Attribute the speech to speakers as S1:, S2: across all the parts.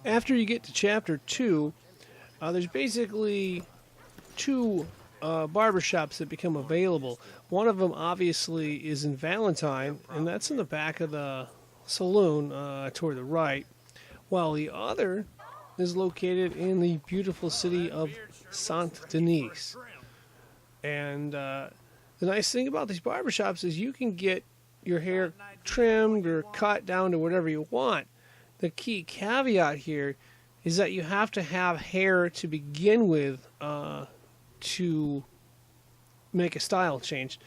S1: After you get to chapter 2, there's basically two barbershops that become available. One of them obviously is in Valentine, and that's in the back of the saloon toward the right, while the other is located in the beautiful city of Saint Denis. And the nice thing about these barbershops is you can get your hair trimmed or cut down to whatever you want. The key caveat here is that you have to have hair to begin with to make a style change.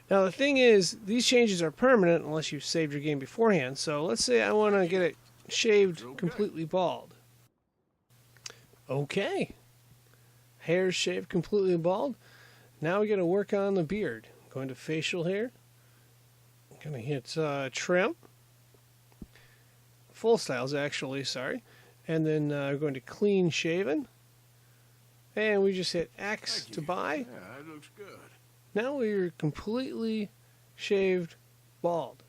S1: Now the thing is, these changes are permanent unless you've saved your game beforehand. So let's say I want to get it shaved completely bald. Okay, hair shaved completely bald. Now we got to work on the beard. Going to facial hair. Going to hit trim. Full styles actually, sorry. And then we're going to clean shaven. And we just hit X to buy.
S2: Yeah, that looks good.
S1: Now we're completely shaved bald.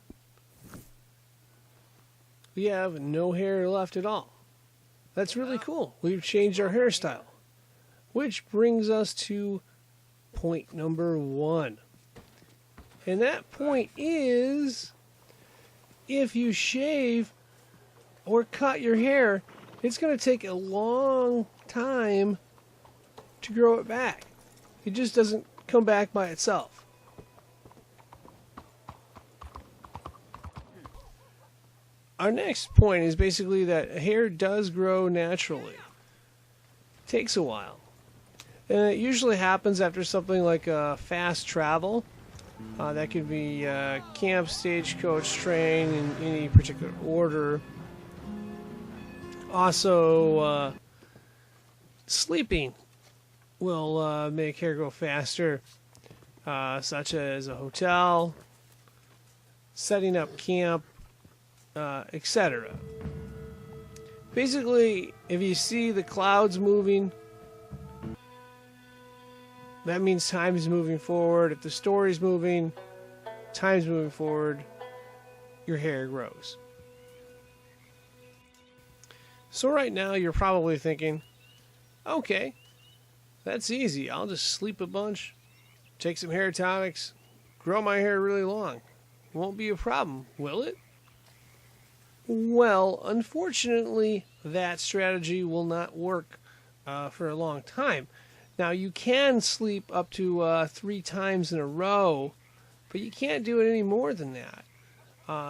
S1: We have no hair left at all. That's really cool. We've changed our hairstyle. Which brings us to point number 1. And that point is, if you shave or cut your hair, it's going to take a long time to grow it back. It just doesn't come back by itself. Our next point is basically that hair does grow naturally. It takes a while. And it usually happens after something like fast travel. That could be camp, stagecoach, train, in any particular order. Also, sleeping will make hair grow faster, such as a hotel, setting up camp, etc. Basically, if you see the clouds moving, that means time is moving forward. If the story's moving, time's moving forward, your hair grows. So right now you're probably thinking, okay, that's easy. I'll just sleep a bunch, take some hair tonics, grow my hair really long. Won't be a problem, will it? Well, unfortunately, that strategy will not work for a long time. Now, you can sleep up to 3 times in a row, but you can't do it any more than that.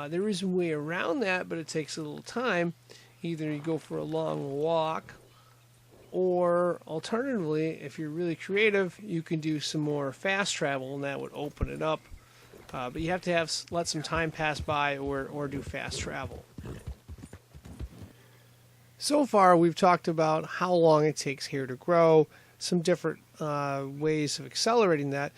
S1: There is a way around that, but it takes a little time. Either you go for a long walk, or alternatively, if you're really creative, you can do some more fast travel, and that would open it up. But you have to let some time pass by or do fast travel. So far, we've talked about how long it takes hair to grow, some different ways of accelerating that.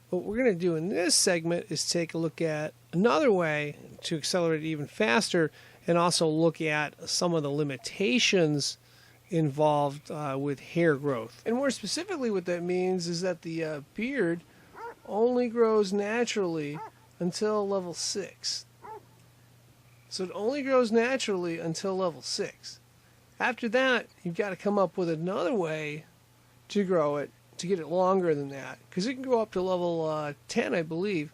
S1: What we're going to do in this segment is take a look at another way to accelerate it even faster, and also look at some of the limitations involved with hair growth. And more specifically, what that means is that the beard only grows naturally until level 6. So it only grows naturally until level 6. After that, you've got to come up with another way to grow it, to get it longer than that, because it can go up to level 10, I believe.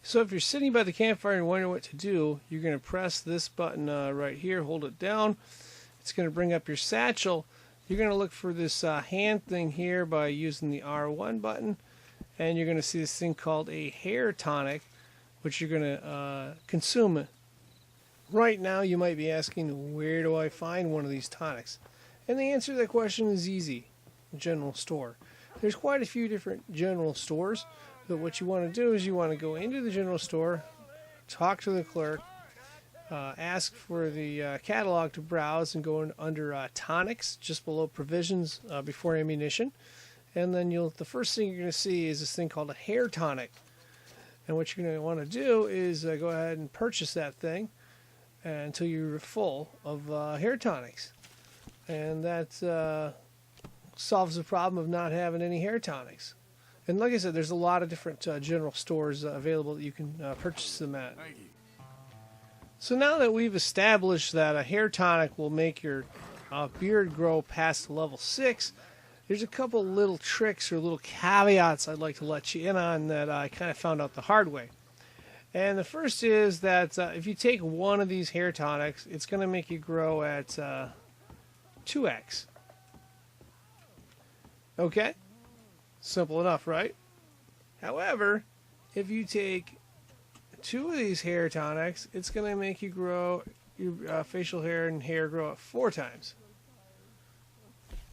S1: So if you're sitting by the campfire and wondering what to do, you're going to press this button right here, hold it down. It's going to bring up your satchel. You're going to look for this hand thing here by using the R1 button, and you're going to see this thing called a hair tonic, which you're going to consume. Right now, you might be asking, where do I find one of these tonics? And the answer to that question is easy: general store. There's quite a few different general stores, but what you want to do is you want to go into the general store, talk to the clerk, ask for the catalog to browse, and go under tonics, just below provisions, before ammunition. And then the first thing you're going to see is this thing called a hair tonic. And what you're going to want to do is go ahead and purchase that thing until you're full of hair tonics. And that solves the problem of not having any hair tonics. And like I said, there's a lot of different general stores available that you can purchase them at.
S2: Thank you.
S1: So now that we've established that a hair tonic will make your beard grow past level 6, there's a couple little tricks or little caveats I'd like to let you in on that I kind of found out the hard way. And the first is that if you take one of these hair tonics, it's going to make you grow at 2x. Okay? Simple enough, right? However, if you take 2 of these hair tonics, it's going to make you grow your facial hair and hair grow at 4 times.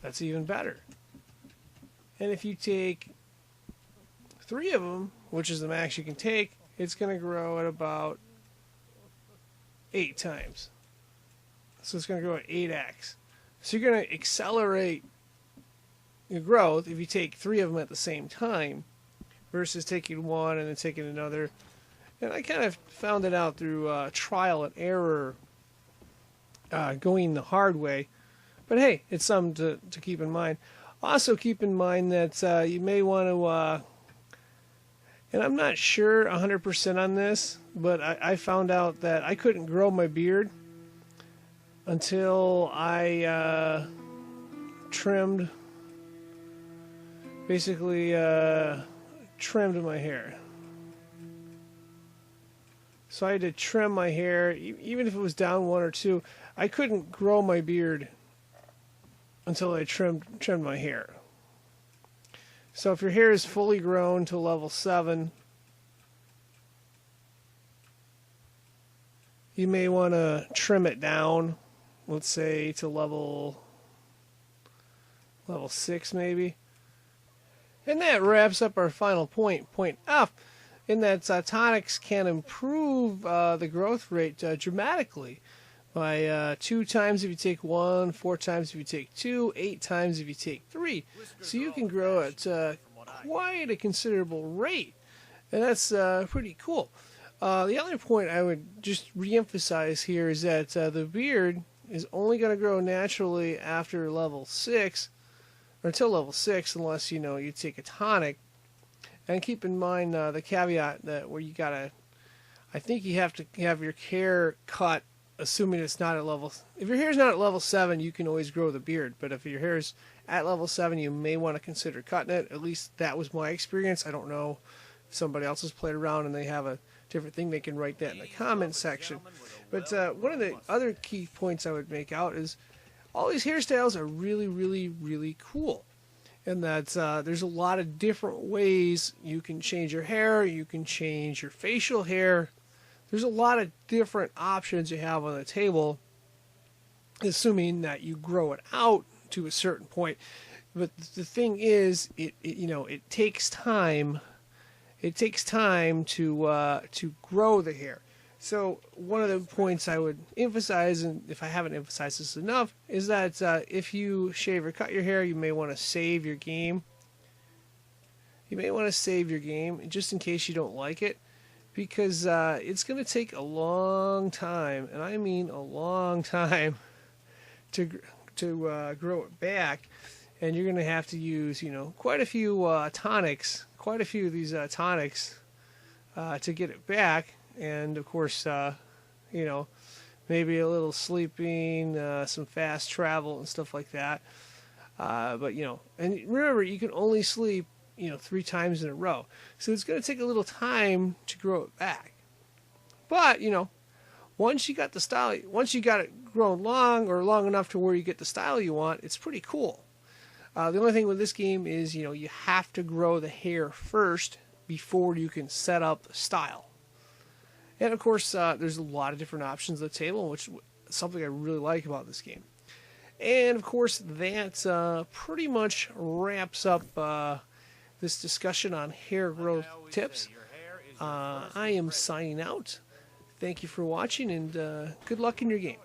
S1: That's even better. And if you take 3 of them, which is the max you can take, it's going to grow at about 8 times. So it's going to grow at 8x. So you're going to accelerate your growth if you take 3 of them at the same time versus taking one and then taking another. And I kind of found it out through trial and error, going the hard way. But hey, it's something to keep in mind. Also keep in mind that you may want to, and I'm not sure 100% on this, but I found out that I couldn't grow my beard until I trimmed, basically trimmed my hair. So I had to trim my hair, even if it was down 1 or 2. I couldn't grow my beard until I trimmed my hair. So if your hair is fully grown to level 7, you may want to trim it down, let's say to level 6 maybe. And that wraps up our final point F, in that tonics can improve the growth rate dramatically by 2 times if you take 1, 4 times if you take 2, 8 times if you take 3. So you can grow at quite a considerable rate, and that's pretty cool. The other point I would just re-emphasize here is that the beard is only going to grow naturally after level 6, or until level 6, unless you take a tonic. And keep in mind the caveat that where you gotta, I think you have to have your hair cut, assuming it's not at level. If your hair's not at level 7, you can always grow the beard. But if your hair's at level 7, you may want to consider cutting it. At least that was my experience. I don't know if somebody else has played around and they have a different thing. They can write that in the comments section. But one of the other key points I would make out is all these hairstyles are really, really, really cool. And that there's a lot of different ways you can change your hair, you can change your facial hair. There's a lot of different options you have on the table, assuming that you grow it out to a certain point. But the thing is, it takes time. It takes time to grow the hair. So one of the points I would emphasize, and if I haven't emphasized this enough, is that if you shave or cut your hair, you may want to save your game. You may want to save your game just in case you don't like it, because it's going to take a long time, and I mean a long time, to grow it back, and you're going to have to use quite a few tonics, quite a few of these tonics to get it back. And of course, maybe a little sleeping, some fast travel and stuff like that. But and remember, you can only sleep 3 times in a row, so it's going to take a little time to grow it back. But once you got the style, once you got it grown long enough to where you get the style you want, it's pretty cool. The only thing with this game is you have to grow the hair first before you can set up the style. And of course, there's a lot of different options at the table, which is something I really like about this game. And of course, that pretty much wraps up this discussion on hair growth tips. I am signing out. Thank you for watching, and good luck in your game.